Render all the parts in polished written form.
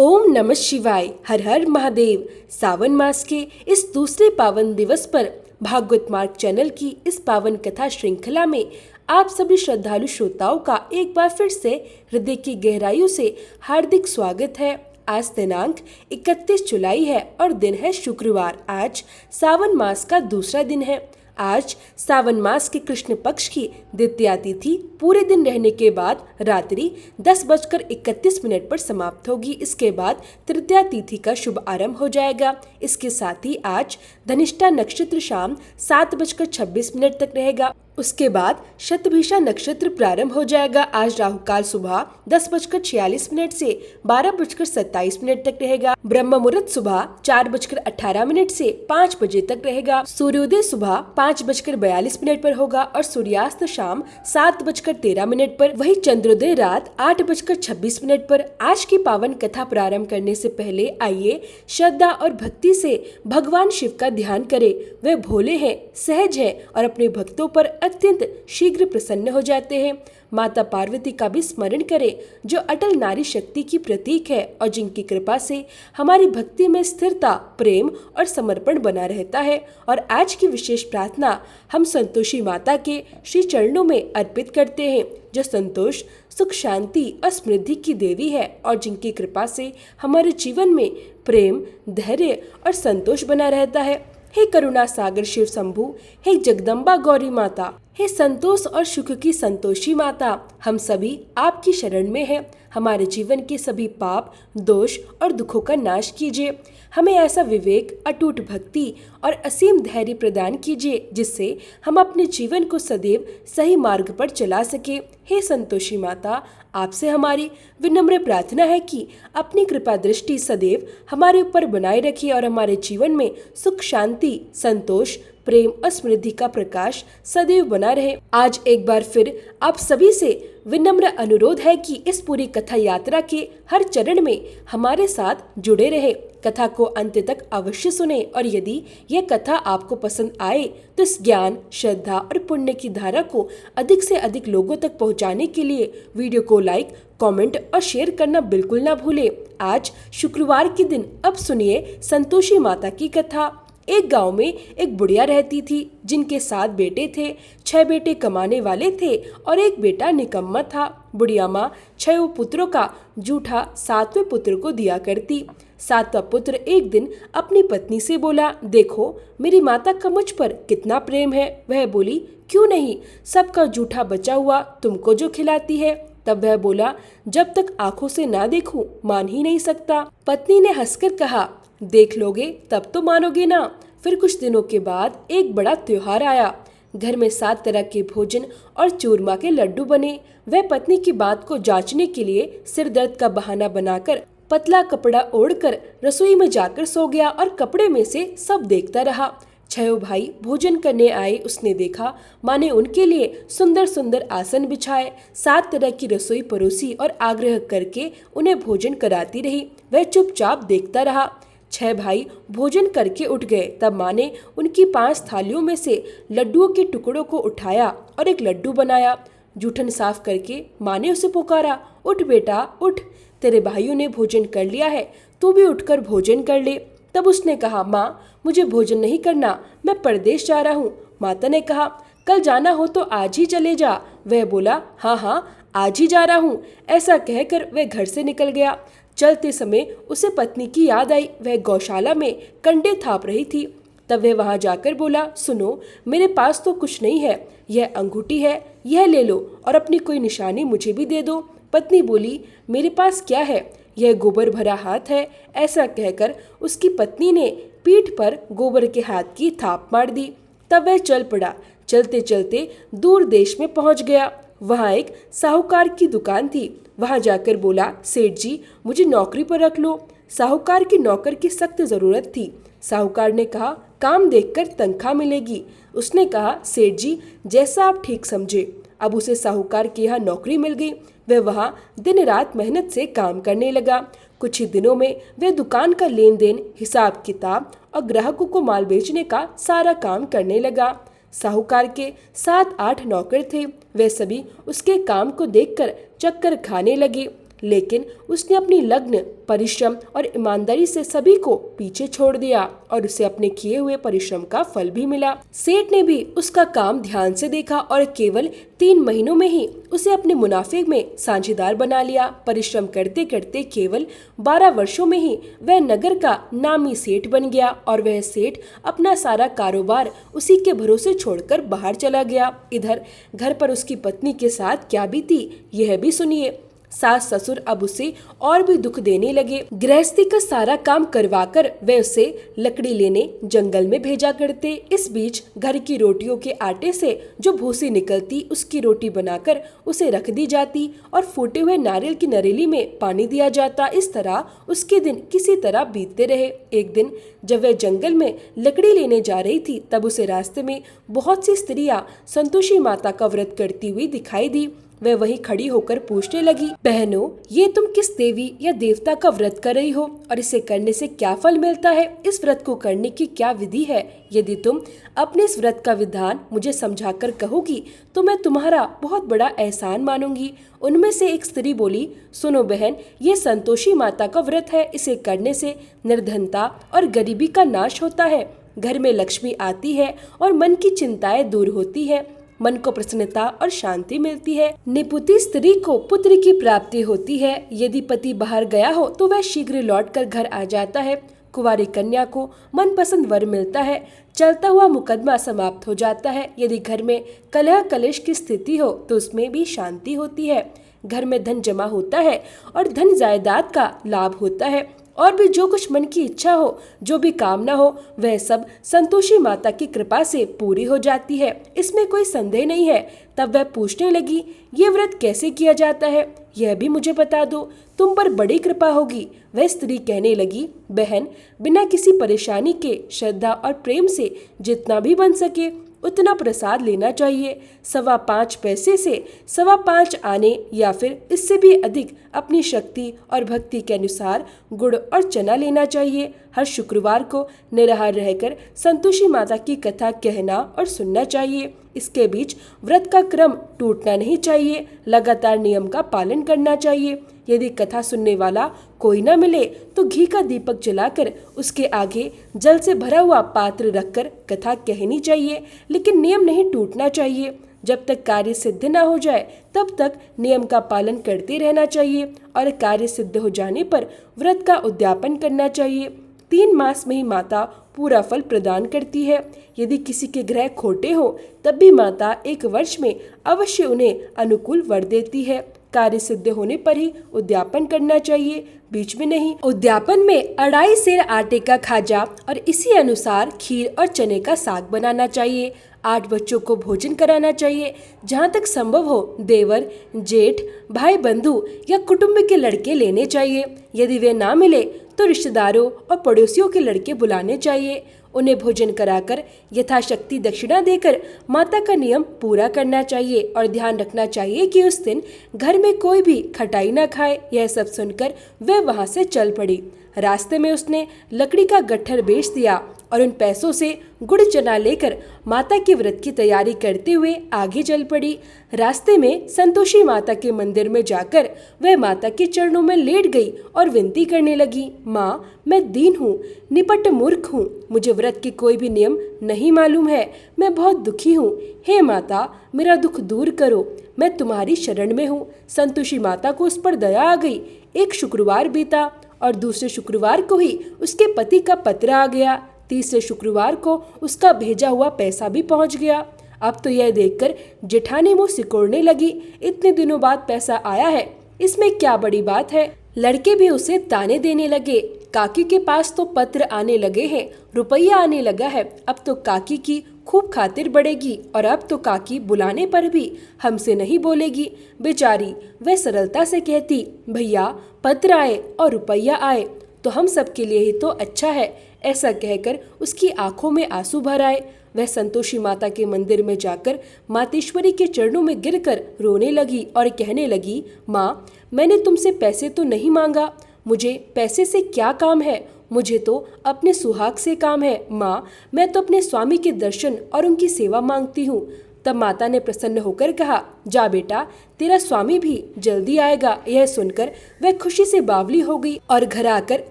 ओम नमः शिवाय। हर हर महादेव। सावन मास के इस दूसरे पावन दिवस पर भागवत मार्ग चैनल की इस पावन कथा श्रृंखला में आप सभी श्रद्धालु श्रोताओं का एक बार फिर से हृदय की गहराइयों से हार्दिक स्वागत है। आज दिनांक 31 जुलाई है और दिन है शुक्रवार। आज सावन मास का दूसरा दिन है। आज सावन मास के कृष्ण पक्ष की द्वितीया तिथि पूरे दिन रहने के बाद रात्रि 10:31 पर समाप्त होगी। इसके बाद तृतीया तिथि का शुभ आरंभ हो जाएगा। इसके साथ ही आज धनिष्ठा नक्षत्र शाम 7:26 तक रहेगा। उसके बाद शतभिषा नक्षत्र प्रारंभ हो जाएगा। आज राहु काल सुबह 10:46 से 12:27 तक रहेगा। ब्रह्म मुहूर्त सुबह 4:18 से 5 बजे तक रहेगा। सूर्योदय सुबह 5:42 पर होगा और सूर्यास्त शाम 7:13 पर। वही चंद्रोदय रात 8:26 पर। आज की पावन कथा प्रारंभ करने से पहले आइए श्रद्धा और भक्ति से भगवान शिव का ध्यान करें। वे भोले हैं, सहज हैं और अपने भक्तों पर अत्यंत शीघ्र प्रसन्न हो जाते हैं। माता पार्वती का भी स्मरण करें जो अटल नारी शक्ति की प्रतीक है और जिनकी कृपा से हमारी भक्ति में स्थिरता, प्रेम और समर्पण बना रहता है। और आज की विशेष प्रार्थना हम संतोषी माता के श्री चरणों में अर्पित करते हैं जो संतोष, सुख, शांति और समृद्धि की देवी है और जिनकी कृपा से हमारे जीवन में प्रेम, धैर्य और संतोष बना रहता है। हे करुणा सागर शिव शंभु, हे जगदम्बा गौरी माता, हे संतोष और सुख की संतोषी माता, हम सभी आपकी शरण में हैं। हमारे जीवन के सभी पाप, दोष और दुखों का नाश कीजिए। हमें ऐसा विवेक, अटूट भक्ति और असीम धैर्य प्रदान कीजिए जिससे हम अपने जीवन को सदैव सही मार्ग पर चला सके। हे संतोषी माता, आपसे हमारी विनम्र प्रार्थना है कि अपनी कृपा दृष्टि सदैव हमारे ऊपर बनाए रखिए और हमारे जीवन में सुख, शांति, संतोष, प्रेम और समृद्धि का प्रकाश सदैव बना रहे। आज एक बार फिर आप सभी से विनम्र अनुरोध है कि इस पूरी कथा यात्रा के हर चरण में हमारे साथ जुड़े रहे। कथा को अंत तक अवश्य सुने और यदि यह कथा आपको पसंद आए तो इस ज्ञान, श्रद्धा और पुण्य की धारा को अधिक से अधिक लोगों तक पहुंचाने के लिए वीडियो को लाइक, कमेंट और शेयर करना बिल्कुल ना भूले। आज शुक्रवार के दिन अब सुनिए संतोषी माता की कथा। एक गांव में एक बुढ़िया रहती थी जिनके 7 बेटे थे। 6 बेटे कमाने वाले थे और एक बेटा निकम्मा था। बुढ़िया माँ 6 पुत्रों का जूठा 7वें पुत्र को दिया करती। 7वां पुत्र एक दिन अपनी पत्नी से बोला, देखो मेरी माता का मुझ पर कितना प्रेम है। वह बोली, क्यों नहीं, सबका जूठा बचा हुआ तुमको जो खिलाती है। तब वह बोला, जब तक आंखों से ना देखूं मान ही नहीं सकता। पत्नी ने हंसकर कहा, देख लोगे तब तो मानोगे ना। फिर कुछ दिनों के बाद एक बड़ा त्योहार आया। घर में 7 तरह के भोजन और चूरमा के लड्डू बने। वह पत्नी की बात को जांचने के लिए सिर दर्द का बहाना बनाकर पतला कपड़ा ओढ़कर रसोई में जाकर सो गया और कपड़े में से सब देखता रहा। 6 भाई भोजन करने आए। उसने देखा माँ ने उनके लिए सुंदर सुंदर आसन बिछाए, 7 तरह की रसोई परोसी और आग्रह करके उन्हें भोजन कराती रही। वह चुपचाप देखता रहा। 6 भाई भोजन करके उठ गए। तब माँ ने उनकी 5 थालियों में से लड्डुओं के टुकड़ों को उठाया और एक लड्डू बनाया। जूठन साफ करके माँ ने उसे पुकारा, उठ बेटा उठ, तेरे भाइयों ने भोजन कर लिया है, तू भी उठकर भोजन कर ले। तब उसने कहा, माँ मुझे भोजन नहीं करना, मैं परदेश जा रहा हूँ। माता ने कहा, कल जाना हो तो आज ही चले जा। वह बोला, हाँ हाँ आज ही जा रहा हूँ। ऐसा कहकर वह घर से निकल गया। चलते समय उसे पत्नी की याद आई। वह गौशाला में कंडे थाप रही थी। तब वह वहां जाकर बोला, सुनो मेरे पास तो कुछ नहीं है, यह अंगूठी है, यह ले लो और अपनी कोई निशानी मुझे भी दे दो। पत्नी बोली, मेरे पास क्या है, यह गोबर भरा हाथ है। ऐसा कहकर उसकी पत्नी ने पीठ पर गोबर के हाथ की थाप मार दी। तब वह चल पड़ा। चलते चलते दूर देश में पहुंच गया। वहां एक साहूकार की दुकान थी। वहां जाकर बोला, सेठ जी मुझे नौकरी पर रख लो। साहूकार की नौकर की सख्त जरूरत थी। साहूकार ने कहा, काम देखकर तनख्वाह मिलेगी। उसने कहा, सेठ जी जैसा आप ठीक समझे। अब उसे साहूकार के यहाँ नौकरी मिल गई। वह वहाँ दिन रात मेहनत से काम करने लगा। कुछ ही दिनों में वह दुकान का लेन देन, हिसाब किताब और ग्राहकों को माल बेचने का सारा काम करने लगा। साहूकार के 7-8 नौकर थे। वे सभी उसके काम को देखकर चक्कर खाने लगे। लेकिन उसने अपनी लगन, परिश्रम और ईमानदारी से सभी को पीछे छोड़ दिया और उसे अपने किए हुए परिश्रम का फल भी मिला। सेठ ने भी उसका काम ध्यान से देखा और केवल 3 महीनों में ही उसे अपने मुनाफे में साझेदार बना लिया। परिश्रम करते करते केवल 12 वर्षों में ही वह नगर का नामी सेठ बन गया और वह सेठ अपना सारा कारोबार उसी के भरोसे छोड़कर बाहर चला गया। इधर घर पर उसकी पत्नी के साथ क्या बीती यह भी सुनिए। सास ससुर अब उसे और भी दुख देने लगे। गृहस्थी का सारा काम करवाकर वे उसे लकड़ी लेने जंगल में भेजा करते। इस बीच घर की रोटियों के आटे से जो भूसी निकलती उसकी रोटी बनाकर उसे रख दी जाती और फूटे हुए नारियल की नरेली में पानी दिया जाता। इस तरह उसके दिन किसी तरह बीतते रहे। एक दिन जब वह जंगल में लकड़ी लेने जा रही थी तब उसे रास्ते में बहुत सी स्त्रियां संतोषी माता का व्रत करती हुई दिखाई दी। वह वहीं खड़ी होकर पूछने लगी, बहनों, ये तुम किस देवी या देवता का व्रत कर रही हो और इसे करने से क्या फल मिलता है? इस व्रत को करने की क्या विधि है? यदि तुम अपने इस व्रत का विधान मुझे समझाकर कहोगी तो मैं तुम्हारा बहुत बड़ा एहसान मानूंगी। उनमें से एक स्त्री बोली, सुनो बहन, ये संतोषी माता का व्रत है। इसे करने से निर्धनता और गरीबी का नाश होता है, घर में लक्ष्मी आती है और मन की चिंताएं दूर होती है, मन को प्रसन्नता और शांति मिलती है। निपुति स्त्री को पुत्र की प्राप्ति होती है। यदि पति बाहर गया हो तो वह शीघ्र लौटकर घर आ जाता है। कुंवारी कन्या को मनपसंद वर मिलता है। चलता हुआ मुकदमा समाप्त हो जाता है। यदि घर में कलह कलेश की स्थिति हो तो उसमें भी शांति होती है। घर में धन जमा होता है और धन जायदाद का लाभ होता है। और भी जो कुछ मन की इच्छा हो, जो भी कामना हो, वह सब संतोषी माता की कृपा से पूरी हो जाती है। इसमें कोई संदेह नहीं है। तब वह पूछने लगी, ये व्रत कैसे किया जाता है? यह भी मुझे बता दो, तुम पर बड़ी कृपा होगी। वह स्त्री कहने लगी, बहन, बिना किसी परेशानी के श्रद्धा और प्रेम से जितना भी बन सके उतना प्रसाद लेना चाहिए। 5.25 पैसे से 5.25 आने या फिर इससे भी अधिक अपनी शक्ति और भक्ति के अनुसार गुड़ और चना लेना चाहिए। हर शुक्रवार को निराहार रहकर संतोषी माता की कथा कहना और सुनना चाहिए। इसके बीच व्रत का क्रम टूटना नहीं चाहिए। लगातार नियम का पालन करना चाहिए। यदि कथा सुनने वाला कोई न मिले तो घी का दीपक जलाकर उसके आगे जल से भरा हुआ पात्र रखकर कथा कहनी चाहिए, लेकिन नियम नहीं टूटना चाहिए। जब तक कार्य सिद्ध न हो जाए तब तक नियम का पालन करते रहना चाहिए और कार्य सिद्ध हो जाने पर व्रत का उद्यापन करना चाहिए। 3 मास में ही माता पूरा फल प्रदान करती है। यदि किसी के ग्रह खोटे हो तब भी माता 1 वर्ष में अवश्य उन्हें अनुकूल वर देती है। कार्य सिद्ध होने पर ही उद्यापन करना चाहिए, बीच में नहीं। उद्यापन में 2.5 सेर आटे का खाजा और इसी अनुसार खीर और चने का साग बनाना चाहिए। 8 बच्चों को भोजन कराना चाहिए। जहाँ तक संभव हो देवर, जेठ, भाई बंधु या कुटुंब के लड़के लेने चाहिए। यदि वे ना मिले तो रिश्तेदारों और पड़ोसियों के लड़के बुलाने चाहिए। उन्हें भोजन कराकर यथाशक्ति दक्षिणा देकर माता का नियम पूरा करना चाहिए और ध्यान रखना चाहिए कि उस दिन घर में कोई भी खटाई न खाए। यह सब सुनकर वह वहां से चल पड़ी। रास्ते में उसने लकड़ी का गट्ठर बेच दिया और उन पैसों से गुड़ चना लेकर माता के व्रत की तैयारी करते हुए आगे चल पड़ी। रास्ते में संतोषी माता के मंदिर में जाकर वह माता के चरणों में लेट गई और विनती करने लगी, माँ, मैं दीन हूँ, निपट मूर्ख हूँ, मुझे व्रत के कोई भी नियम नहीं मालूम है, मैं बहुत दुखी हूँ। हे माता, मेरा दुख दूर करो, मैं तुम्हारी शरण में हूँ। संतोषी माता को उस पर दया आ गई। एक शुक्रवार बीता और दूसरे शुक्रवार को ही उसके पति का पत्र आ गया। तीसरे शुक्रवार को उसका भेजा हुआ पैसा भी पहुंच गया। अब तो यह देखकर जेठानी मुंह सिकोड़ने लगी, इतने दिनों बाद पैसा आया है, इसमें क्या बड़ी बात है। लड़के भी उसे ताने देने लगे, काकी के पास तो पत्र आने लगे हैं, रुपया आने लगा है, अब तो काकी की खूब खातिर बढ़ेगी और अब तो काकी बुलाने पर भी हमसे नहीं बोलेगी। बेचारी वह सरलता से कहती, भैया पत्र आए और रुपया आए तो हम सबके लिए ही तो अच्छा है। ऐसा कहकर उसकी आंखों में आंसू भर आए। वह संतोषी माता के मंदिर में जाकर मातेश्वरी के चरणों में गिरकर रोने लगी और कहने लगी, माँ, मैंने तुमसे पैसे तो नहीं मांगा, मुझे पैसे से क्या काम है, मुझे तो अपने सुहाग से काम है। माँ, मैं तो अपने स्वामी के दर्शन और उनकी सेवा मांगती हूँ। तब माता ने प्रसन्न होकर कहा, जा बेटा, तेरा स्वामी भी जल्दी आएगा। यह सुनकर वह खुशी से बावली हो गई और घर आकर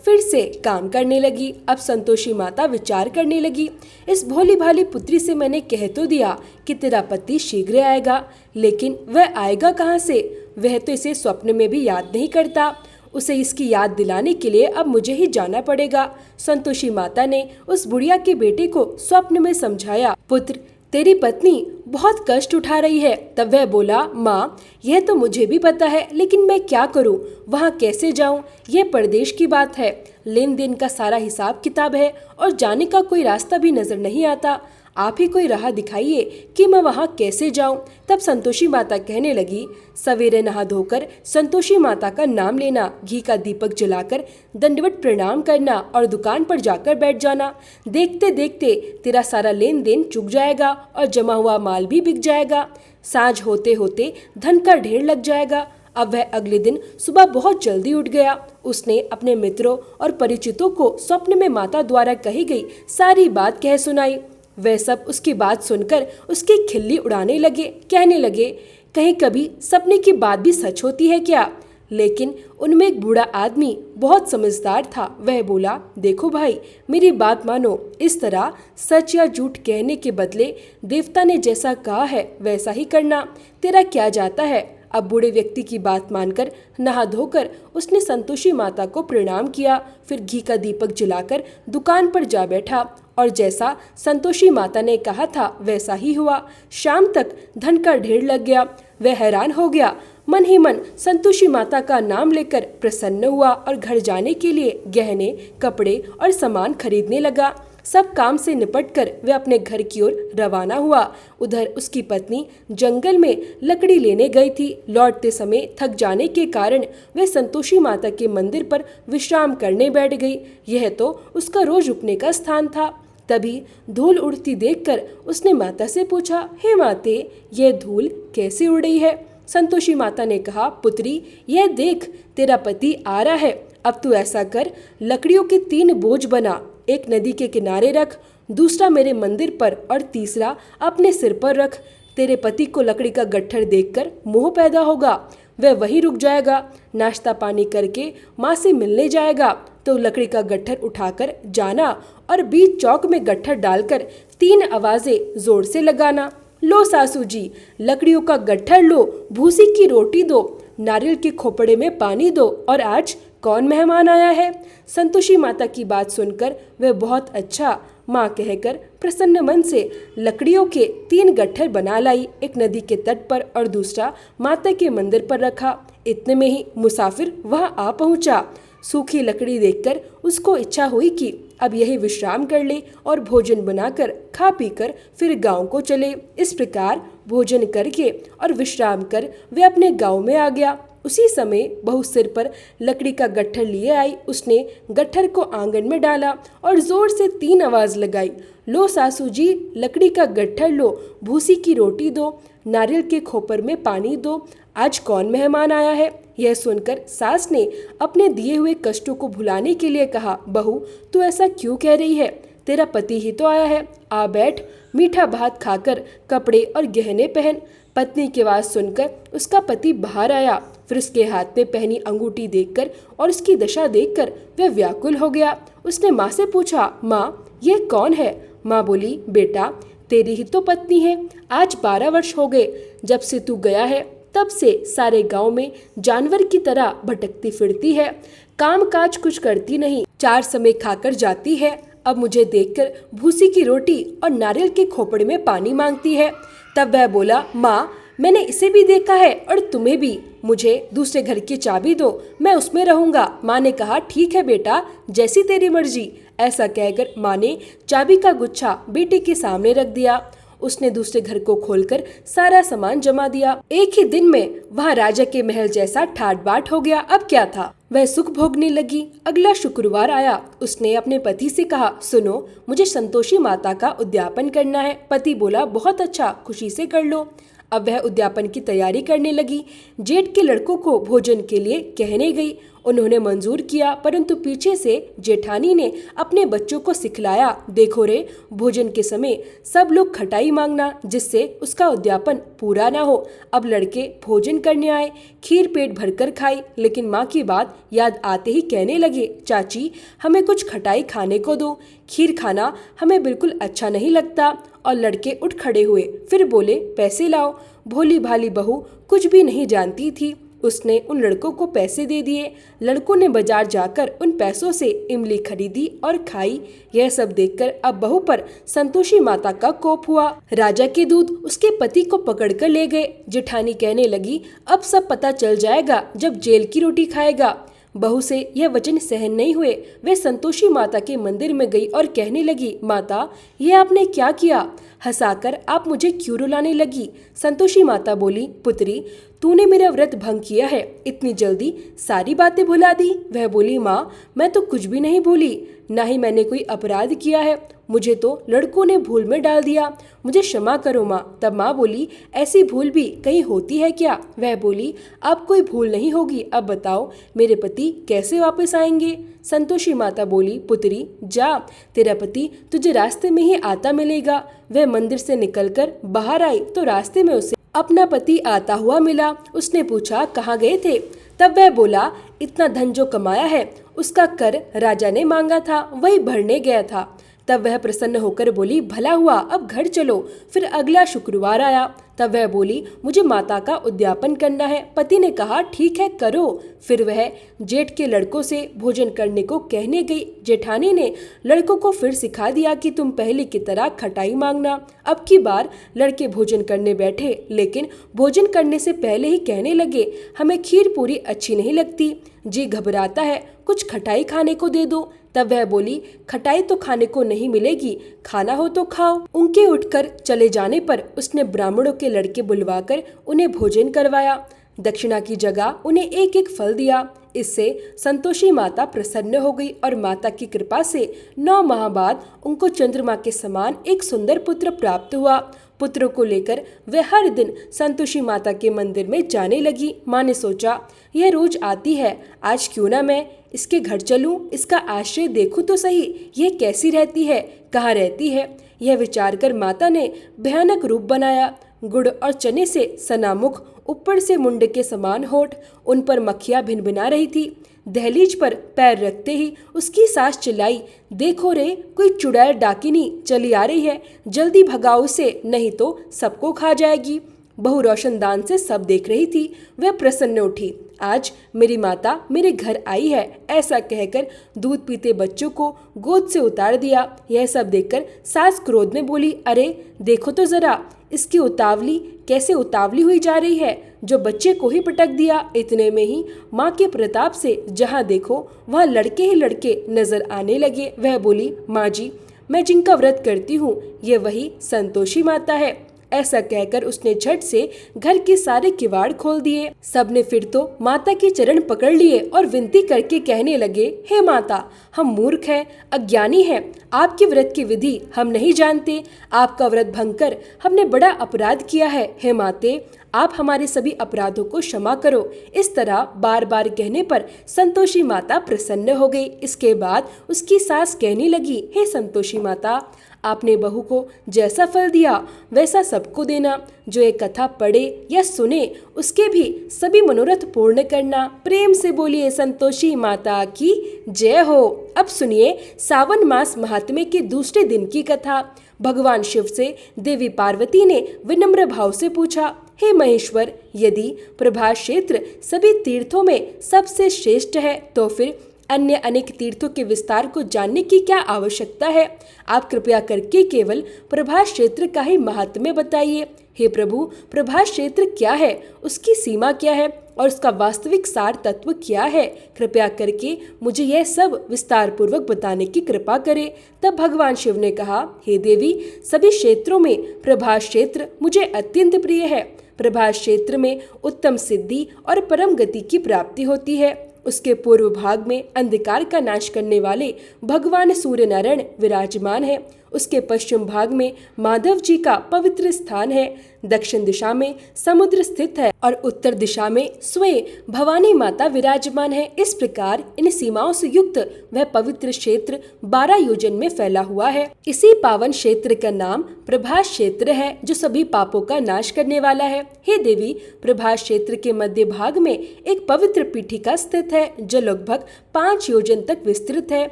फिर से काम करने लगी। अब संतोषी माता विचार करने लगी, इस भोली भाली पुत्री से मैंने कह तो दिया कि तेरा पति शीघ्र आएगा, लेकिन वह आएगा कहाँ से? वह तो इसे स्वप्न में भी याद नहीं करता। उसे इसकी याद दिलाने के लिए अब मुझे ही जाना पड़ेगा। संतोषी माता ने उस बुढ़िया के बेटे को स्वप्न में समझाया, पुत्र, तेरी पत्नी बहुत कष्ट उठा रही है। तब वह बोला, माँ, यह तो मुझे भी पता है, लेकिन मैं क्या करूँ? वहाँ कैसे जाऊँ? यह परदेश की बात है, लेन देन का सारा हिसाब किताब है और जाने का कोई रास्ता भी नजर नहीं आता। आप ही कोई राह दिखाइए कि मैं वहाँ कैसे जाऊं। तब संतोषी माता कहने लगी, सवेरे नहा धोकर संतोषी माता का नाम लेना, घी का दीपक जलाकर दंडवत प्रणाम करना और दुकान पर जाकर बैठ जाना। देखते देखते तेरा सारा लेन देन चुक जाएगा और जमा हुआ माल भी बिक जाएगा। सांझ होते होते धन का ढेर लग जाएगा। अब वह अगले दिन सुबह बहुत जल्दी उठ गया। उसने अपने मित्रों और परिचितों को स्वप्न में माता द्वारा कही गई सारी बात कह सुनाई। वह सब उसकी बात सुनकर उसकी खिल्ली उड़ाने लगे, कहने लगे, कहीं कभी सपने की बात भी सच होती है क्या? लेकिन उनमें एक बूढ़ा आदमी बहुत समझदार था। वह बोला, देखो भाई, मेरी बात मानो। इस तरह सच या झूठ कहने के बदले देवता ने जैसा कहा है वैसा ही करना। तेरा क्या जाता है? अब बूढ़े व्यक्ति की बात मानकर नहा धोकर उसने संतोषी माता को प्रणाम किया। फिर घी का दीपक जलाकर दुकान पर जा बैठा और जैसा संतोषी माता ने कहा था वैसा ही हुआ। शाम तक धन का ढेर लग गया। वह हैरान हो गया। मन ही मन संतोषी माता का नाम लेकर प्रसन्न हुआ और घर जाने के लिए गहने, कपड़े और सामान खरीदने लगा। सब काम से निपटकर वह अपने घर की ओर रवाना हुआ। उधर उसकी पत्नी जंगल में लकड़ी लेने गई थी। लौटते समय थक जाने के कारण वह संतोषी माता के मंदिर पर विश्राम करने बैठ गई। यह तो उसका रोज रुकने का स्थान था। तभी धूल उड़ती देखकर उसने माता से पूछा, हे माते, यह धूल कैसे उड़ रही है? संतोषी माता ने कहा, पुत्री, यह देख, तेरा पति आ रहा है। अब तू ऐसा कर, लकड़ियों के 3 बोझ बना, एक नदी के किनारे रख, दूसरा मेरे मंदिर पर और तीसरा अपने सिर पर रख। तेरे पति को लकड़ी का गट्ठर देखकर मोह पैदा होगा, वह वहीं रुक जाएगा। नाश्ता पानी करके माँ से मिलने जाएगा तो लकड़ी का गट्ठर उठाकर जाना और बीच चौक में गट्ठर डालकर 3 आवाजें जोर से लगाना, लो सासू जी, लकड़ियों का गट्ठर लो, भूसी की रोटी दो, नारियल के खोपड़े में पानी दो और आज कौन मेहमान आया है? संतोषी माता की बात सुनकर वह बहुत अच्छा माँ कहकर प्रसन्न मन से लकड़ियों के 3 गट्ठर बना लाई। एक नदी के तट पर और दूसरा माता के मंदिर पर रखा। इतने में ही मुसाफिर वहाँ आ पहुँचा। सूखी लकड़ी देखकर उसको इच्छा हुई कि अब यही विश्राम कर ले और भोजन बनाकर खा पीकर फिर गांव को चले। इस प्रकार भोजन करके और विश्राम कर वे अपने गांव में आ गया। उसी समय बहू सिर पर लकड़ी का गट्ठर लिए आई। उसने गट्ठर को आंगन में डाला और जोर से 3 आवाज लगाई, लो सासू जी, लकड़ी का गट्ठर लो, भूसी की रोटी दो, नारियल के खोपर में पानी दो, आज कौन मेहमान आया है? यह सुनकर सास ने अपने दिए हुए कष्टों को भुलाने के लिए कहा, बहू, तू ऐसा क्यों कह रही है? तेरा पति ही तो आया है, आ बैठ, मीठा भात खाकर कपड़े और गहने पहन। पत्नी की आवाज सुनकर उसका पति बाहर आया। फिर उसके हाथ में पहनी अंगूठी देखकर और उसकी दशा देखकर वह व्याकुल हो गया। उसने माँ से पूछा, माँ, यह कौन है? माँ बोली, बेटा, तेरी ही तो पत्नी है। आज 12 वर्ष हो गए जब से तू गया है, तब से सारे गांव में जानवर की तरह भटकती फिरती है, काम काज कुछ करती नहीं, 4 समय खाकर जाती है। अब मुझे देखकर भूसी की रोटी और नारियल के खोपड़े में पानी मांगती है। तब वह बोला, माँ, मैंने इसे भी देखा है और तुम्हें भी, मुझे दूसरे घर की चाबी दो, मैं उसमें रहूंगा। माँ ने कहा, ठीक है बेटा, जैसी तेरी मर्जी। ऐसा कहकर माँ ने चाबी का गुच्छा बेटे के सामने रख दिया। उसने दूसरे घर को खोलकर सारा सामान जमा दिया। एक ही दिन में वहाँ राजा के महल जैसा ठाट बाट हो गया। अब क्या था, वह सुख भोगने लगी। अगला शुक्रवार आया। उसने अपने पति से कहा, सुनो, मुझे संतोषी माता का उद्यापन करना है। पति बोला, बहुत अच्छा, खुशी से कर लो। अब वह उद्यापन की तैयारी करने लगी। जेठ के लड़कों को भोजन के लिए कहने गई। उन्होंने मंजूर किया, परंतु पीछे से जेठानी ने अपने बच्चों को सिखलाया, देखो रे, भोजन के समय सब लोग खटाई मांगना, जिससे उसका उद्यापन पूरा ना हो। अब लड़के भोजन करने आए, खीर पेट भरकर खाई, लेकिन माँ की बात याद आते ही कहने लगे, चाची हमें कुछ खटाई खाने को दो, खीर खाना हमें बिल्कुल अच्छा नहीं लगता। और लड़के उठ खड़े हुए, फिर बोले, पैसे लाओ। भोली भाली बहू कुछ भी नहीं जानती थी, उसने उन लड़कों को पैसे दे दिए। लड़कों ने बाजार जाकर उन पैसों से इमली खरीदी और खाई। यह सब देखकर अब बहू पर संतोषी माता का कोप हुआ। राजा के दूत उसके पति को पकड़कर ले गए। जेठानी कहने लगी, अब सब पता चल जाएगा जब जेल की रोटी खाएगा। बहू से यह वचन सहन नहीं हुए। वे संतोषी माता के मंदिर में गई और कहने लगी, माता ये आपने क्या किया? हंसाकर आप मुझे क्यों रुलाने लगी? संतोषी माता बोली, पुत्री तूने मेरा व्रत भंग किया है, इतनी जल्दी सारी बातें भुला दी। वह बोली, माँ मैं तो कुछ भी नहीं भूली, ना ही मैंने कोई अपराध किया है, मुझे तो लड़कों ने भूल में डाल दिया, मुझे क्षमा करो माँ। तब माँ बोली, ऐसी भूल भी कहीं होती है क्या? वह बोली, अब कोई भूल नहीं होगी, अब बताओ मेरे पति कैसे वापस आएंगे? संतोषी माता बोली, पुत्री जा, तेरा पति तुझे रास्ते में ही आता मिलेगा। वह मंदिर से निकलकर बाहर आई तो रास्ते में उसे अपना पति आता हुआ मिला। उसने पूछा, कहाँ गए थे? तब वह बोला, इतना धन जो कमाया है उसका कर राजा ने मांगा था, वही भरने गया था। तब वह प्रसन्न होकर बोली, भला हुआ, अब घर चलो। फिर अगला शुक्रवार आया। तब वह बोली, मुझे माता का उद्यापन करना है। पति ने कहा, ठीक है करो। फिर वह जेठ के लड़कों से भोजन करने को कहने गई। जेठानी ने लड़कों को फिर सिखा दिया कि तुम पहले की तरह खटाई मांगना। अब की बार लड़के भोजन करने बैठे, लेकिन भोजन करने से पहले ही कहने लगे, हमें खीर पूरी अच्छी नहीं लगती, जी घबराता है, कुछ खटाई खाने को दे दो। तब वह बोली, खटाई तो खाने को नहीं मिलेगी, खाना हो तो खाओ। उनके उठकर चले जाने पर उसने ब्राह्मणों के लड़के बुलवाकर उन्हें भोजन करवाया। दक्षिणा की जगह उन्हें एक एक फल दिया। इससे संतोषी माता प्रसन्न हो गई और माता की कृपा से 9 माह बाद उनको चंद्रमा के समान एक सुंदर पुत्र प्राप्त हुआ। पुत्र को लेकर वे हर दिन संतोषी माता के मंदिर में जाने लगी। माँ ने सोचा, यह रोज आती है, आज क्यों ना मैं इसके घर चलूं, इसका आश्रय देखूं तो सही, यह कैसी रहती है, कहाँ रहती है। यह विचार कर माता ने भयानक रूप बनाया। गुड़ और चने से सना मुख, ऊपर से मुंड के समान होठ, उन पर मक्खियां भिनभिना रही थी। दहलीज पर पैर रखते ही उसकी सास चिल्लाई, देखो रे, कोई चुड़ैल डाकिनी चली आ रही है, जल्दी भगाओ उसे, नहीं तो सबको खा जाएगी। बहू रोशनदान से सब देख रही थी। वह प्रसन्न उठी, आज मेरी माता मेरे घर आई है, ऐसा कहकर दूध पीते बच्चों को गोद से उतार दिया। यह सब देखकर सास क्रोध में बोली, अरे देखो तो जरा, इसकी उतावली कैसे उतावली हुई जा रही है, जो बच्चे को ही पटक दिया। इतने में ही माँ के प्रताप से जहाँ देखो वहाँ लड़के ही लड़के नजर आने लगे। वह बोली, माँ जी, मैं जिनका व्रत करती हूँ ये वही संतोषी माता है। ऐसा कहकर उसने झट से घर के सारे किवाड़ खोल दिए। सबने फिर तो माता के चरण पकड़ लिए और विनती करके कहने लगे, हे माता, हम मूर्ख हैं, अज्ञानी हैं, आपके व्रत की विधि हम नहीं जानते, आपका व्रत भंग कर हमने बड़ा अपराध किया है। हे माते, आप हमारे सभी अपराधों को क्षमा करो। इस तरह बार बार कहने पर संतोषी माता प्रसन्न हो गई। इसके बाद उसकी सास कहने लगी, हे संतोषी माता, आपने बहू को जैसा फल दिया वैसा सबको देना। जो ये कथा पढ़े या सुने उसके भी सभी मनोरथ पूर्ण करना। प्रेम से बोलिए संतोषी माता की जय हो। अब सुनिए सावन मास महात्म्य के दूसरे दिन की कथा। भगवान शिव से देवी पार्वती ने विनम्र भाव से पूछा, हे महेश्वर, यदि प्रभास क्षेत्र सभी तीर्थों में सबसे श्रेष्ठ है तो फिर अन्य अनेक तीर्थों के विस्तार को जानने की क्या आवश्यकता है? आप कृपया करके केवल प्रभास क्षेत्र का ही महात्म्य बताइए। हे प्रभु, प्रभास क्षेत्र क्या है, उसकी सीमा क्या है और उसका वास्तविक सार तत्व क्या है? कृपया करके मुझे यह सब विस्तार पूर्वक बताने की कृपा करें। तब भगवान शिव ने कहा, हे देवी, सभी क्षेत्रों में प्रभास क्षेत्र मुझे अत्यंत प्रिय है। प्रभास क्षेत्र में उत्तम सिद्धि और परम गति की प्राप्ति होती है। उसके पूर्व भाग में अंधकार का नाश करने वाले भगवान सूर्य नारायण विराजमान है। उसके पश्चिम भाग में माधव जी का पवित्र स्थान है। दक्षिण दिशा में समुद्र स्थित है और उत्तर दिशा में स्वयं भवानी माता विराजमान है। इस प्रकार इन सीमाओं से युक्त वह पवित्र क्षेत्र 12 योजन में फैला हुआ है। इसी पावन क्षेत्र का नाम प्रभास क्षेत्र है, जो सभी पापों का नाश करने वाला है। हे देवी, प्रभास क्षेत्र के मध्य भाग में एक पवित्र पीठिका स्थित है, जो लगभग 5 योजन तक विस्तृत है।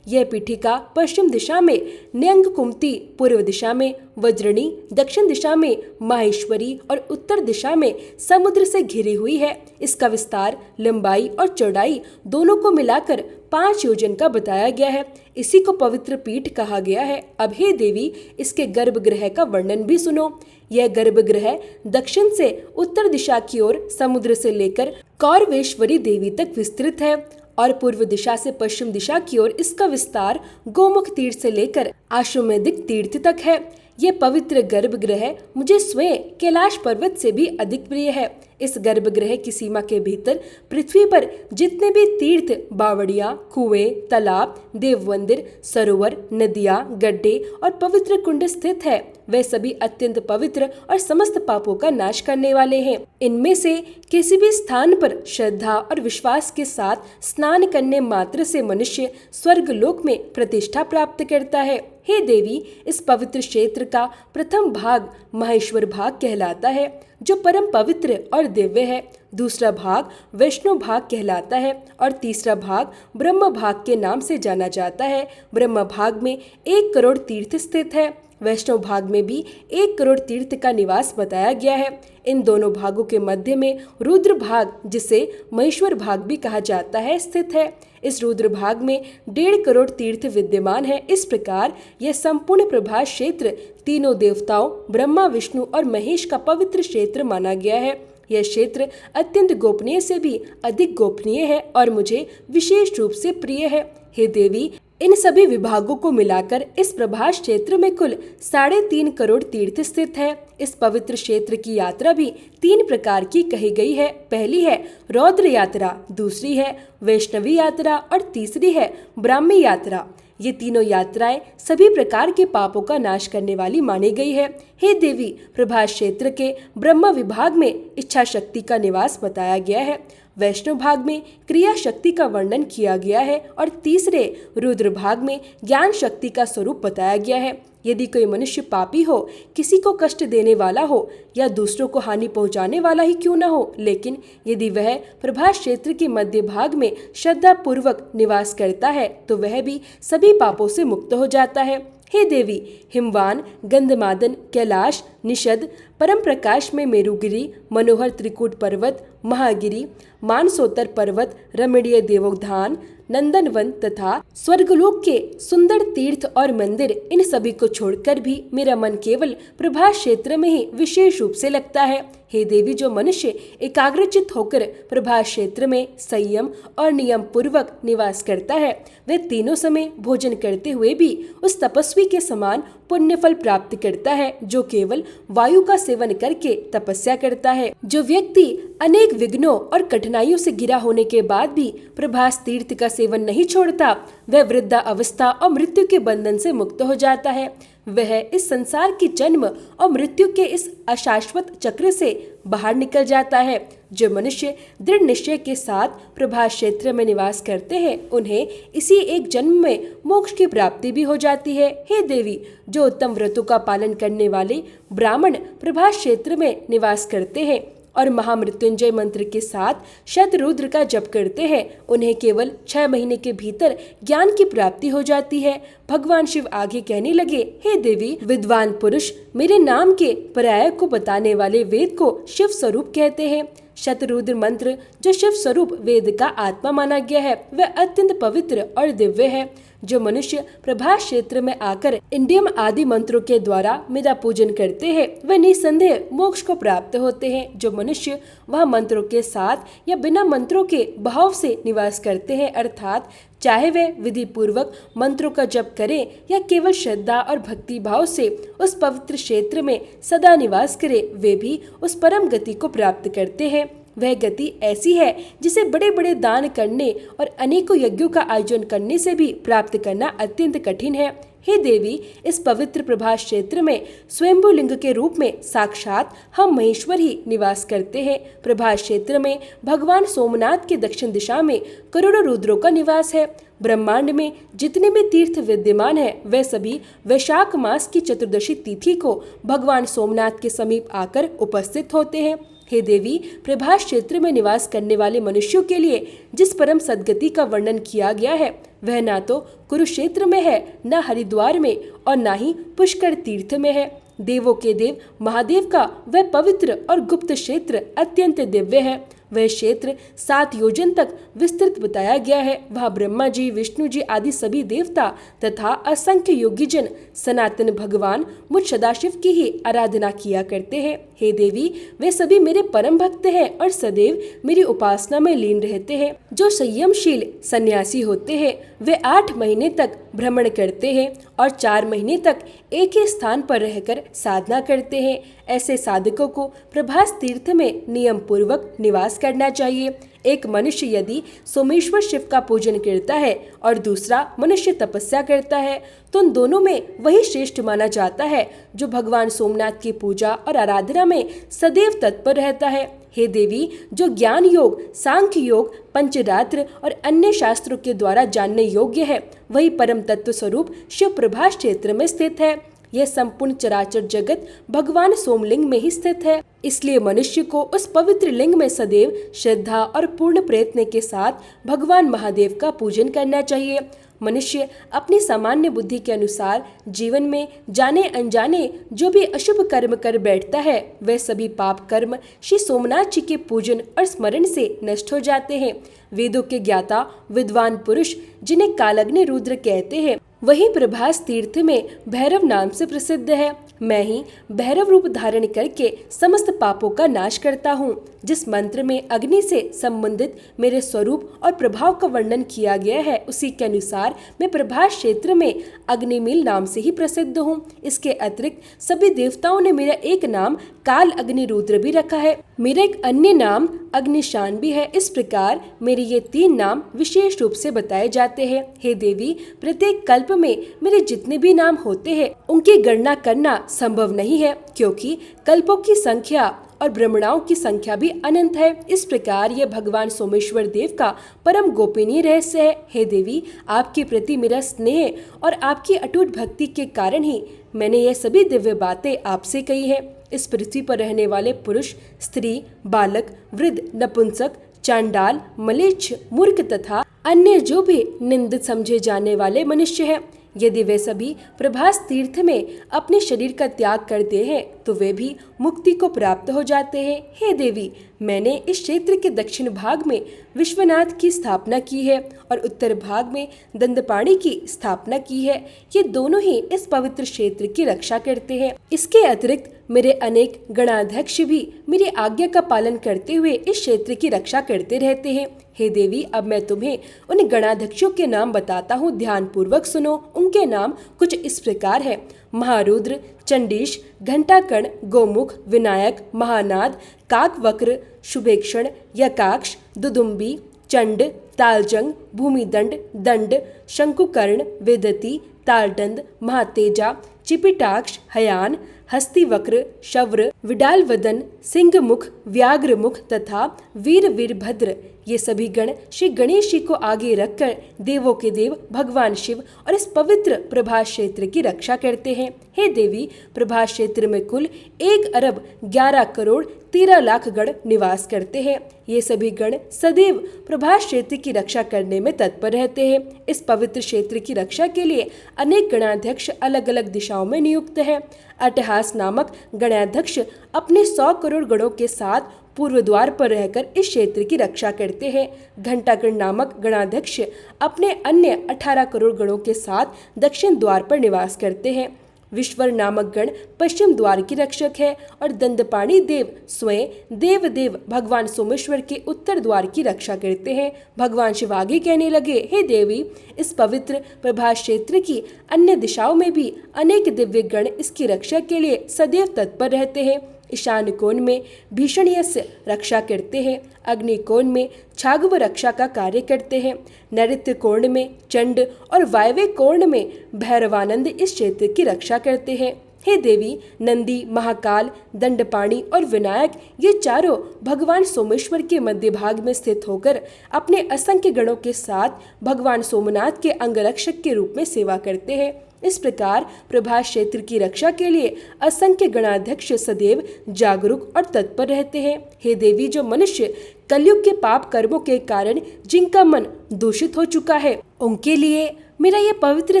यह पीठिका पश्चिम दिशा में न्यंग कुमती, पूर्व दिशा में वज्रणी, दक्षिण दिशा में माहेश्वरी और उत्तर दिशा में समुद्र से घिरी हुई है। इसका विस्तार, लंबाई और चौड़ाई दोनों को मिलाकर 5 योजन का बताया गया है। इसी को पवित्र पीठ कहा गया है। अब हे देवी, इसके गर्भगृह का वर्णन भी सुनो। यह गर्भगृह दक्षिण से उत्तर दिशा की ओर समुद्र से लेकर कौरवेश्वरी देवी तक विस्तृत है और पूर्व दिशा से पश्चिम दिशा की ओर इसका विस्तार गोमुख तीर्थ से लेकर आश्वमेधिक तीर्थ तक है। यह पवित्र गर्भगृह मुझे स्वयं कैलाश पर्वत से भी अधिक प्रिय है। इस गर्भगृह की सीमा के भीतर पृथ्वी पर जितने भी तीर्थ, बावड़ियां, कुएं, तालाब, देव मंदिर, सरोवर, नदियां, गड्ढे और पवित्र कुंड स्थित है, वे सभी अत्यंत पवित्र और समस्त पापों का नाश करने वाले हैं। इनमें से किसी भी स्थान पर श्रद्धा और विश्वास के साथ स्नान करने मात्र से मनुष्य स्वर्ग लोक में प्रतिष्ठा प्राप्त करता है। हे देवी, इस पवित्र क्षेत्र का प्रथम भाग महेश्वर भाग कहलाता है, जो परम पवित्र और दिव्य है। दूसरा भाग वैष्णव भाग कहलाता है और तीसरा भाग ब्रह्म भाग के नाम से जाना जाता है। ब्रह्म भाग में 1 करोड़ तीर्थ स्थित है। वैष्णव भाग में भी 1 करोड़ तीर्थ का निवास बताया गया है। इन दोनों भागों के मध्य में रुद्र भाग, जिसे महेश्वर भाग भी कहा जाता है, स्थित है। इस रुद्र भाग में 1.5 करोड़ तीर्थ विद्यमान है। इस प्रकार यह संपूर्ण प्रभास क्षेत्र तीनों देवताओं ब्रह्मा, विष्णु और महेश का पवित्र क्षेत्र माना गया है। यह क्षेत्र अत्यंत गोपनीय से भी अधिक गोपनीय है और मुझे विशेष रूप से प्रिय है। हे देवी, इन सभी विभागों को मिलाकर इस प्रभास क्षेत्र में कुल 3.5 करोड़ तीर्थ स्थित है। इस पवित्र क्षेत्र की यात्रा भी 3 प्रकार की कही गई है। पहली है रौद्र यात्रा, दूसरी है वैष्णवी यात्रा और तीसरी है ब्राह्मी यात्रा। ये तीनों यात्राएं सभी प्रकार के पापों का नाश करने वाली मानी गई है। हे देवी, प्रभास क्षेत्र के ब्रह्म विभाग में इच्छा शक्ति का निवास बताया गया है। वैष्णव भाग में क्रिया शक्ति का वर्णन किया गया है और तीसरे रुद्र भाग में ज्ञान शक्ति का स्वरूप बताया गया है। यदि कोई मनुष्य पापी हो, किसी को कष्ट देने वाला हो या दूसरों को हानि पहुंचाने वाला ही क्यों न हो, लेकिन यदि वह प्रभास क्षेत्र के मध्य भाग में श्रद्धा पूर्वक निवास करता है तो वह भी सभी पापों से मुक्त हो जाता है। हे देवी, हिमवान, गंधमादन, कैलाश, निषद, परम प्रकाश में मेरुगिरी, मनोहर त्रिकूट पर्वत, महागिरी, मानसोत्तर पर्वत, रमणीय देवोद्यान, नंदनवन तथा स्वर्गलोक के सुंदर तीर्थ और मंदिर, इन सभी को छोड़कर भी मेरा मन केवल प्रभास क्षेत्र में ही विशेष रूप से लगता है। हे देवी, जो मनुष्य एकाग्रचित होकर प्रभास क्षेत्र में संयम और नियम पूर्वक निवास करता है, वह तीनों समय भोजन करते हुए भी उस तपस्वी के समान पुण्य फल प्राप्त करता है, जो केवल वायु का सेवन करके तपस्या करता है। जो व्यक्ति अनेक विघ्नों और कठिनाइयों से घिरा होने के बाद भी प्रभास तीर्थ का सेवन नहीं छोड़ता, वह वृद्धा अवस्था और मृत्यु के बंधन से मुक्त हो जाता है। वह इस संसार की जन्म और मृत्यु के इस अशाश्वत चक्र से बाहर निकल जाता है। जो मनुष्य दृढ़ निश्चय के साथ प्रभास क्षेत्र में निवास करते हैं, उन्हें इसी एक जन्म में मोक्ष की प्राप्ति भी हो जाती है। हे देवी, जो उत्तम व्रतों का पालन करने वाले ब्राह्मण प्रभास क्षेत्र में निवास करते हैं और महामृत्युंजय मंत्र के साथ शतरुद्र का जप करते हैं, उन्हें केवल 6 महीने के भीतर ज्ञान की प्राप्ति हो जाती है। भगवान शिव आगे कहने लगे, हे देवी, विद्वान पुरुष मेरे नाम के पर्याय को बताने वाले वेद को शिव स्वरूप कहते हैं। शतरुद्र मंत्र, जो शिव स्वरूप वेद का आत्मा माना गया है, वह अत्यंत पवित्र और दिव्य है। जो मनुष्य प्रभास क्षेत्र में आकर इंडियम आदि मंत्रों के द्वारा मेरा पूजन करते हैं, वह निसंदेह मोक्ष को प्राप्त होते हैं। जो मनुष्य वह मंत्रों के साथ या बिना मंत्रों के भाव से निवास करते हैं, अर्थात चाहे वे विधि पूर्वक मंत्रों का जप करें या केवल श्रद्धा और भक्ति भाव से उस पवित्र क्षेत्र में सदा निवास करें, वे भी उस परम गति को प्राप्त करते हैं। वह गति ऐसी है जिसे बड़े बड़े दान करने और अनेकों यज्ञों का आयोजन करने से भी प्राप्त करना अत्यंत कठिन है। हे देवी, इस पवित्र प्रभास क्षेत्र में स्वयंभू लिंग के रूप में साक्षात हम महेश्वर ही निवास करते हैं। प्रभास क्षेत्र में भगवान सोमनाथ के दक्षिण दिशा में करोड़ों रुद्रों का निवास है। ब्रह्मांड में जितने भी तीर्थ विद्यमान है वे सभी वैशाख मास की चतुर्दशी तिथि को भगवान सोमनाथ के समीप आकर उपस्थित होते हैं। हे देवी, प्रभास क्षेत्र में निवास करने वाले मनुष्यों के लिए जिस परम सद्गति का वर्णन किया गया है वह ना तो कुरुक्षेत्र में है, न हरिद्वार में और न ही पुष्कर तीर्थ में है। देवों के देव महादेव का वह पवित्र और गुप्त क्षेत्र अत्यंत दिव्य है। वह क्षेत्र 7 योजन तक विस्तृत बताया गया है। वहाँ ब्रह्मा जी, विष्णु जी आदि सभी देवता तथा असंख्य योगी जन सनातन भगवान मुझ सदाशिव की ही आराधना किया करते हैं। हे देवी, वे सभी मेरे परम भक्त हैं और सदैव मेरी उपासना में लीन रहते हैं। जो संयमशील सन्यासी होते हैं वे 8 महीने तक भ्रमण करते हैं और 4 महीने तक एक ही स्थान पर रहकर साधना करते हैं। ऐसे साधकों को प्रभास तीर्थ में नियम पूर्वक निवास करना चाहिए। एक मनुष्य यदि सोमेश्वर शिव का पूजन करता है और दूसरा मनुष्य तपस्या करता है तो उन दोनों में वही श्रेष्ठ माना जाता है जो भगवान सोमनाथ की पूजा और आराधना में सदैव तत्पर रहता है। हे देवी, जो ज्ञान योग, सांख्य योग, पंचरात्र और अन्य शास्त्रों के द्वारा जानने योग्य है वही परम तत्व स्वरूप शिव प्रभास क्षेत्र में स्थित है। यह संपूर्ण चराचर जगत भगवान सोमलिंग में ही स्थित है। इसलिए मनुष्य को उस पवित्र लिंग में सदैव श्रद्धा और पूर्ण प्रयत्न के साथ भगवान महादेव का पूजन करना चाहिए। मनुष्य अपनी सामान्य बुद्धि के अनुसार जीवन में जाने अनजाने जो भी अशुभ कर्म कर बैठता है वह सभी पाप कर्म श्री सोमनाथ जी के पूजन और स्मरण से नष्ट हो जाते हैं। वेदों के ज्ञाता विद्वान पुरुष जिन्हें कालग्नि रुद्र कहते हैं वही प्रभास तीर्थ में भैरव नाम से प्रसिद्ध है। मैं ही भैरव रूप धारण करके समस्त पापों का नाश करता हूँ। जिस मंत्र में अग्नि से संबंधित मेरे स्वरूप और प्रभाव का वर्णन किया गया है उसी के अनुसार मैं प्रभास क्षेत्र में अग्निमील नाम से ही प्रसिद्ध हूँ। इसके अतिरिक्त सभी देवताओं ने मेरा एक नाम काल अग्नि रुद्र भी रखा है। मेरा एक अन्य नाम अग्निशान भी है। इस प्रकार मेरे ये 3 नाम विशेष रूप से बताए जाते हैं। हे देवी, प्रत्येक कल्प में मेरे जितने भी नाम होते हैं उनकी गणना करना संभव नहीं है क्योंकि कल्पों की संख्या और भ्रमणाओं की संख्या भी अनंत है। इस प्रकार यह भगवान सोमेश्वर देव का परम गोपनीय रहस्य है। हे देवी, आपके प्रति मेरा स्नेह और आपकी अटूट भक्ति के कारण ही मैंने यह सभी दिव्य बातें आपसे कही है। इस पृथ्वी पर रहने वाले पुरुष, स्त्री, बालक, वृद्ध, नपुंसक, चांडाल, मलेच्छ, मूर्ख तथा अन्य जो भी निंदित समझे जाने वाले मनुष्य हैं, यदि वे सभी प्रभास तीर्थ में अपने शरीर का त्याग करते हैं तो वे भी मुक्ति को प्राप्त हो जाते हैं। हे देवी, मैंने इस क्षेत्र के दक्षिण भाग में विश्वनाथ की स्थापना की है और उत्तर भाग में दंडपाणि की स्थापना की है। ये दोनों ही इस पवित्र क्षेत्र की रक्षा करते हैं। इसके अतिरिक्त मेरे अनेक गणाध्यक्ष भी मेरी आज्ञा का पालन करते हुए इस क्षेत्र की रक्षा करते रहते हैं। हे देवी, अब मैं तुम्हें उन गणाध्यक्षों के नाम बताता हूँ, ध्यान पूर्वक सुनो। उनके नाम कुछ इस प्रकार है: महारुद्र, चंडीश, घंटाकर्ण, गोमुख, विनायक, महानाद, काकवक्र, शुभेक्षण, यकाक्ष, दुदुम्बी, चंड, तालजंग, भूमिदंड, दंड, शंकुकर्ण, वेदती, तालदंड, महातेजा, चिपिटाक्ष, हयान, हस्तिवक्र, शव्र, विडाल वदन, सिंह मुख, व्याघ्र मुख तथा वीर वीरभद्र। ये सभी गण श्री गणेश जी को आगे रखकर देवों के देव भगवान शिव और इस पवित्र प्रभास क्षेत्र की रक्षा करते हैं। हे देवी, प्रभास क्षेत्र में कुल 1 अरब 11 करोड़ 13 लाख गण निवास करते हैं। ये सभी गण सदैव प्रभास क्षेत्र की रक्षा करने में तत्पर रहते हैं। इस पवित्र क्षेत्र की रक्षा के लिए अनेक गणाध्यक्ष अलग अलग दिशाओं में नियुक्त हैं। अट्टहास नामक गणाध्यक्ष अपने 100 करोड़ गणों के साथ पूर्व द्वार पर रहकर इस क्षेत्र की रक्षा करते हैं। घंटाकर्ण नामक गणाध्यक्ष अपने अन्य 18 करोड़ गणों के साथ दक्षिण द्वार पर निवास करते हैं। विश्वर नामक गण पश्चिम द्वार की रक्षक है और दंडपाणि देव स्वयं देव भगवान सोमेश्वर के उत्तर द्वार की रक्षा करते हैं। भगवान शिव आगे कहने लगे, हे देवी, इस पवित्र प्रभास क्षेत्र की अन्य दिशाओं में भी अनेक दिव्य गण इसकी रक्षा के लिए सदैव तत्पर रहते हैं। ईशान कोण में भीषणयस्य रक्षा करते हैं, अग्नि कोण में छागव रक्षा का कार्य करते हैं, नैऋत्य कोण में चंड और वायव्य कोण में भैरवानंद इस क्षेत्र की रक्षा करते हैं। हे देवी, नंदी, महाकाल, दंडपाणि और विनायक ये चारों भगवान सोमेश्वर के मध्य भाग में स्थित होकर अपने असंख्य गणों के साथ भगवान सोमनाथ के अंगरक्षक के रूप में सेवा करते हैं। इस प्रकार प्रभास क्षेत्र की रक्षा के लिए असंख्य गणाध्यक्ष सदैव जागरूक और तत्पर रहते हैं। हे देवी, जो मनुष्य कलयुग के पाप कर्मों के कारण जिनका मन दूषित हो चुका है, उनके लिए मेरा यह पवित्र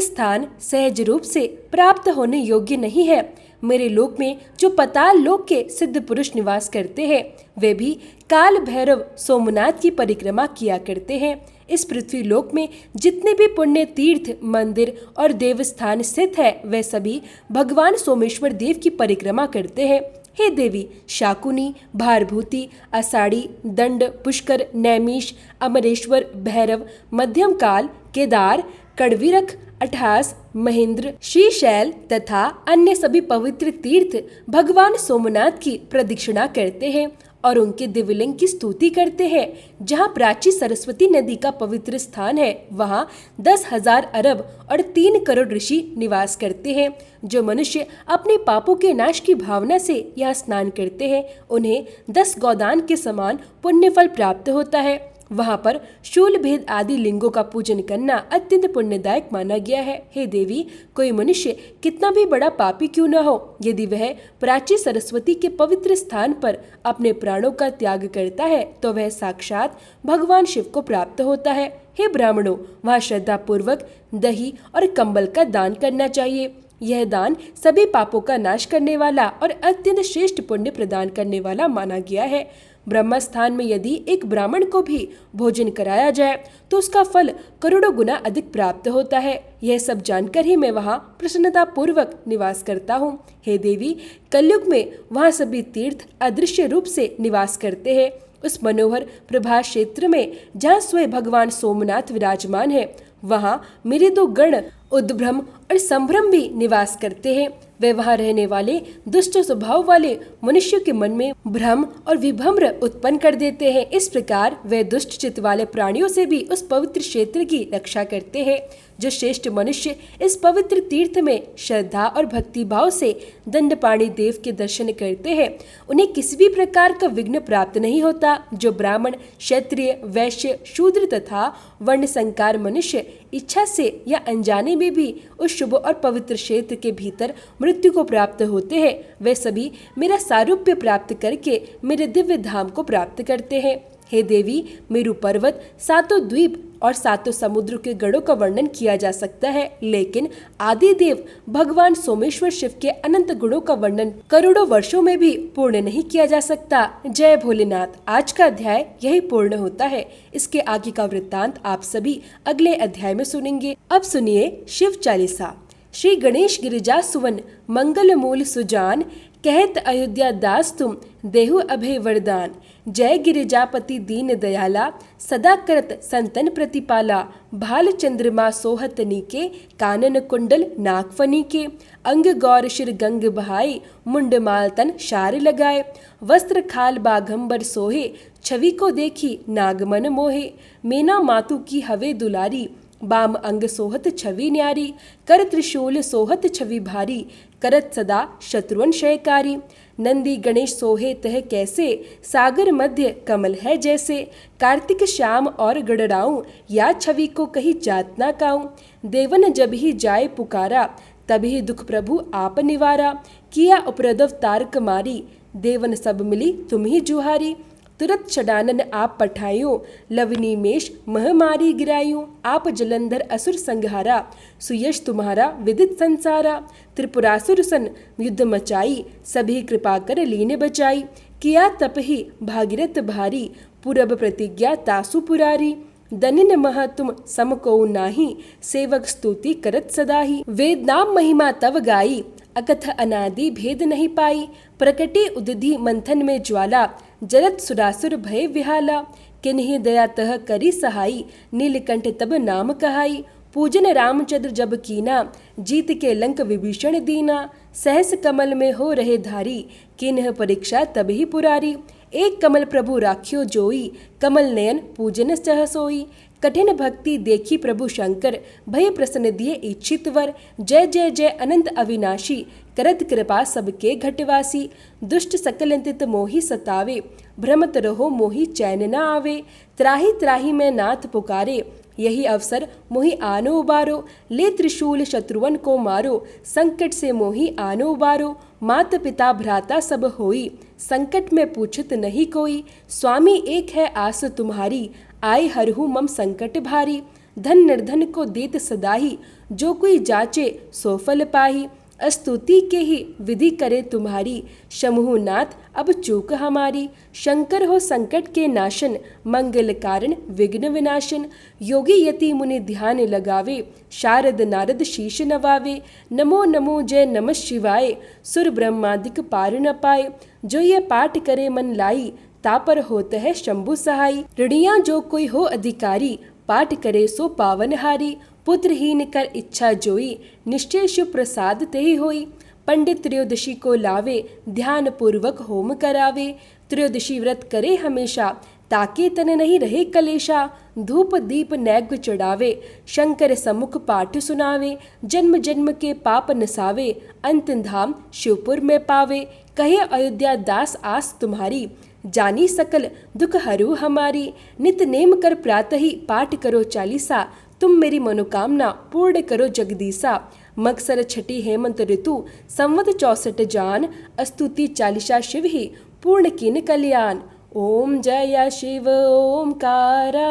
स्थान सहज रूप से प्राप्त होने योग्य नहीं है। मेरे लोक में जो पाताल लोक के सिद्ध पुरुष निवास करते हैं, वे भी काल भैरव सोमनाथ की परिक्रमा किया करते हैं। इस पृथ्वी लोक में जितने भी पुण्य तीर्थ, मंदिर और देवस्थान स्थित है, वे सभी भगवान सोमेश्वर देव की परिक्रमा करते हैं। हे देवी, शाकुनी, भारभूति, आषाढ़ी, दंड, पुष्कर, नैमिष, अमरेश्वर, भैरव, मध्यम काल, केदार, कड़वीरख, अठास, महेंद्र, श्रीशैल तथा अन्य सभी पवित्र तीर्थ भगवान सोमनाथ की प्रदक्षिणा करते हैं और उनके दिव्यलिंग की स्तुति करते हैं। जहाँ प्राची सरस्वती नदी का पवित्र स्थान है, वहाँ 10,000 अरब और 3 करोड़ ऋषि निवास करते हैं। जो मनुष्य अपने पापों के नाश की भावना से यहाँ स्नान करते हैं, उन्हें 10 गोदान के समान पुण्य फल प्राप्त होता है। वहाँ पर शूल भेद आदि लिंगों का पूजन करना अत्यंत पुण्यदायक माना गया है। हे देवी, कोई मनुष्य कितना भी बड़ा पापी क्यों न हो, यदि वह प्राची सरस्वती के पवित्र स्थान पर अपने प्राणों का त्याग करता है, तो वह साक्षात भगवान शिव को प्राप्त होता है। हे ब्राह्मणों, वहाँ श्रद्धा पूर्वक दही और कंबल का दान करना चाहिए। यह दान सभी पापों का नाश करने वाला और अत्यंत श्रेष्ठ पुण्य प्रदान करने वाला माना गया है। ब्रह्म स्थान में यदि एक ब्राह्मण को भी भोजन कराया जाए तो उसका फल करोड़ों गुना अधिक प्राप्त होता है। यह सब जानकर ही मैं वहाँ प्रसन्नता पूर्वक निवास करता हूँ। हे देवी, कलयुग में वहाँ सभी तीर्थ अदृश्य रूप से निवास करते हैं। उस मनोहर प्रभास क्षेत्र में जहाँ स्वयं भगवान सोमनाथ विराजमान है, वहाँ मेरे 2 गण उद्भ्रम और संभ्रम भी निवास करते हैं। वे वहाँ रहने वाले दुष्ट स्वभाव वाले मनुष्यों के मन में भ्रम और विभ्रम उत्पन्न कर देते हैं। इस प्रकार वे दुष्ट चित्त वाले प्राणियों से भी उस पवित्र क्षेत्र की रक्षा करते हैं। जो श्रेष्ठ मनुष्य इस पवित्र तीर्थ में श्रद्धा और भक्ति भाव से दंडपाणि देव के दर्शन करते हैं, उन्हें किसी भी प्रकार का विघ्न प्राप्त नहीं होता। जो ब्राह्मण, क्षत्रिय, वैश्य, शूद्र तथा वर्ण संकार मनुष्य इच्छा से या अनजाने में भी उस शुभ और पवित्र क्षेत्र के भीतर मृत्यु को प्राप्त होते हैं, वे सभी मेरा सारूप्य प्राप्त करके मेरे दिव्य धाम को प्राप्त करते हैं। हे देवी, मेरु पर्वत, 7 द्वीप और 7 समुद्र के गणों का वर्णन किया जा सकता है, लेकिन आदि देव भगवान सोमेश्वर शिव के अनंत गुणों का वर्णन करोड़ों वर्षों में भी पूर्ण नहीं किया जा सकता। जय भोलेनाथ। आज का अध्याय यही पूर्ण होता है। इसके आगे का वृत्तांत आप सभी अगले अध्याय में सुनेंगे। अब सुनिए शिव चालीसा। श्री गणेश गिरिजा सुवन मंगल मूल सुजान, कहत अयोध्या दास तुम देहु अभय वरदान। जय गिरिजापति दीन दयाला, सदा करत संतन प्रतिपाला। भाल चंद्रमा सोहत नीके, कानन कुंडल नागफनी के। अंग गौर शिर गंग बहाई, मुंड माल तन शार लगाए। वस्त्र खाल बाघंबर सोहे, छवि को देखी नागमन मोहे। मीना मातु की हवे दुलारी, बाम अंग सोहत छवि न्यारी। कर त्रिशूल सोहत छवि भारी, करत सदा शत्रुन क्षयकारी। नंदी गणेश सोहे तह कैसे, सागर मध्य कमल है जैसे। कार्तिक श्याम और गड़राऊं, या छवि को कही जात ना काऊं। देवन जब ही जाए पुकारा, तभी दुख प्रभु आप निवारा। किया उपद्रव तारक मारी, देवन सब मिली तुम ही जुहारी। तुरत षडानन आप पठायो, लवनी मेष महामारी गिरायो। आप जलंधर असुर संहारा, सुयश तुम्हारा विदित संसारा। त्रिपुरासुर सन युद्ध मचाई, सभी कृपा कर लीने बचाई। किया तप ही भागीरथ भारी, पूरब प्रतिज्ञा तासु पुरारी। दनिन मह तुम सम को नाही, सेवक स्तुति करत सदा ही। वेद नाम महिमा तव गाई, अकथ अनादि भेद नहीं पाई। प्रकटे उदधि मंथन में ज्वाला, जलत सुरासुर भय विहाला। किन्हीं दया तह करी सहाई, नीलकंठ तब नाम कहाई। पूजन रामचंद्र जब कीना, जीत के लंक विभीषण दीना। सहस कमल में हो रहे धारी, किन्ह परीक्षा तब ही पुरारी। एक कमल प्रभु राख्यो जोई, कमल नयन पूजन सह सोई। कठिन भक्ति देखी प्रभु शंकर, भय प्रसन्न दिए इच्छित वर। जय जय जय अनंत अविनाशी, करत कृपा सबके घटवासी। दुष्ट सकल अंतित मोहि सतावे, भ्रमत रहो मोहि चैन न आवे। त्राहि त्राहि मैं नाथ पुकारे, यही अवसर मोहि आनो उबारो। ले त्रिशूल शत्रुवन को मारो, संकट से मोहि आनो उबारो। मात पिता भ्राता सब होई, संकट में पूछत नहीं कोई। स्वामी एक है आस तुम्हारी, आए हरहु मम संकट भारी। धन निर्धन को देत सदाही, जो कोई जाचे सो फल पाही। स्तुति के ही विधि करे तुम्हारी, शंभु नाथ अब चूक हमारी। शंकर हो संकट के नाशन, मंगल कारण विघ्न विनाशन। योगी यति मुनि ध्यान लगावे, शारद नारद शीश नवावे। नमो नमो जय नमः शिवाय, सुर ब्रह्मादिक पार न पाए। जो ये पाठ करे मन लाई, तापर होत है शंभु सहाई। ऋणिया जो कोई हो अधिकारी, पाठ करे सो पावनहारी। पुत्रहीन कर इच्छा जोई, निश्चय शिव प्रसाद तेहि होई। पंडित त्रयोदशी को लावे, ध्यान पूर्वक होम करावे। त्रयोदशी व्रत करे हमेशा, ताके तन नहीं रहे कलेशा। धूप दीप नैवेद्य चढ़ावे, शंकर सम्मुख पाठ सुनावे। जन्म जन्म के पाप नसावे, अंत धाम शिवपुर में पावे। कहे अयोध्या दास आस तुम्हारी, जानी सकल दुख हरू हमारी। नित नेम कर प्रातः ही पाठ करो चालीसा, तुम मेरी मनोकामना पूर्ण करो जगदीसा। मगसर छठी हेमंत ऋतु, संवत 64 जान। स्तुति चालीसा शिव ही, पूर्ण किन कल्याण। ओम जय शिव ओमकारा,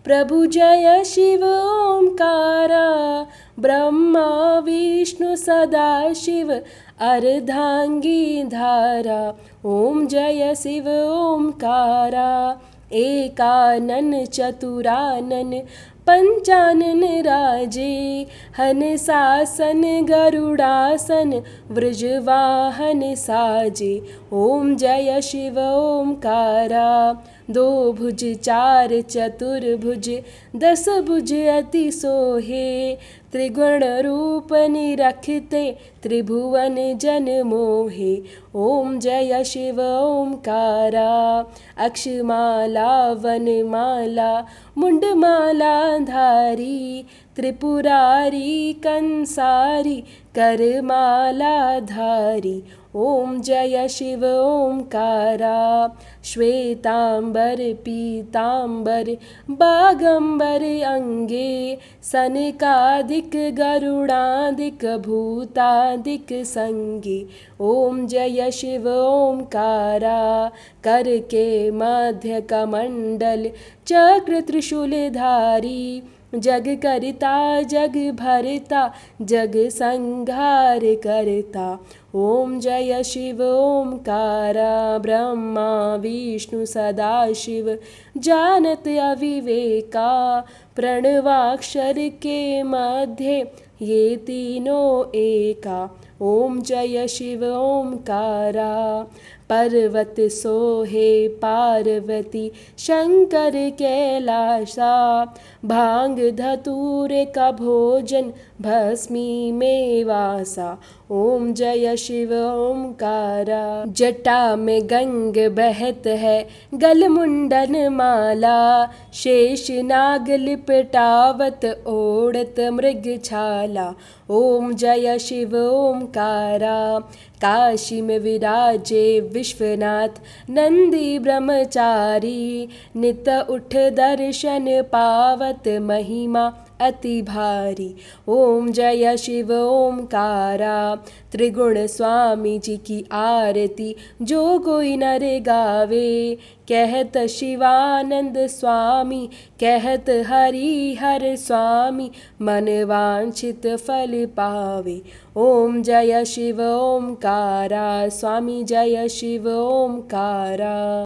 प्रभु जय शिव ओमकारा। ब्रह्मा विष्णु सदा शिव, अर्धांगी धारा। ओम जय शिव ओमकारा, एकानन चतुरानन पंचानन राजे। हंसासन गरुड़ासन, व्रजवाहन साजे। ओम जय शिव ओमकारा, दो भुज चार चतुर्भुज, 10 भुज अति सोहे। त्रिगुण रूप निरखते, त्रिभुवन जन मोहे। ओम जय शिव ओमकारा, अक्षमाला वनमाला, मुंडमाला धारी। त्रिपुरारी कंसारी, करमाला धारी। ओम जय शिव ओमकारा, श्वेतांबर पीतांबर, बागंबर अंगे। सनकादिक गरुड़ादिक, भूतादिक संगे। ओम जय शिव ओमकारा, कर के मध्य कमंडल, चक्र त्रिशूलधारी। जग करता जग भरता, जग संहार करता। ओम जय शिव ओमकारा, ब्रह्मा विष्णु सदा शिव, जानत अविवेका। प्रणवाक्षर के मध्य, ये तीनों एका। ओम जय शिव ओमकारा, पर्वत सोहे पार्वती, शंकर कैलासा। भांग धतूर का भोजन, भस्मी में वासा। ओम जय शिव ओमकारा, जटा में गंग बहत है, गल मुंडन माला। शेष नाग लिपटावत, ओढ़त मृग छाला। ओम जय शिव ओमकारा, काशी में विराजे विश्वनाथ, नंदी ब्रह्मचारी। नित उठ दर्शन पावत, महिमा अति भारी। ओम जय शिव ओमकारा, त्रिगुण स्वामी जी की आरती, जो कोई नर गावे। कहत शिवानंद स्वामी, कहत हरि हर स्वामी, मन वांछित फल पावे। ओम जय शिव ओमकारा, स्वामी जय शिव ओमकारा।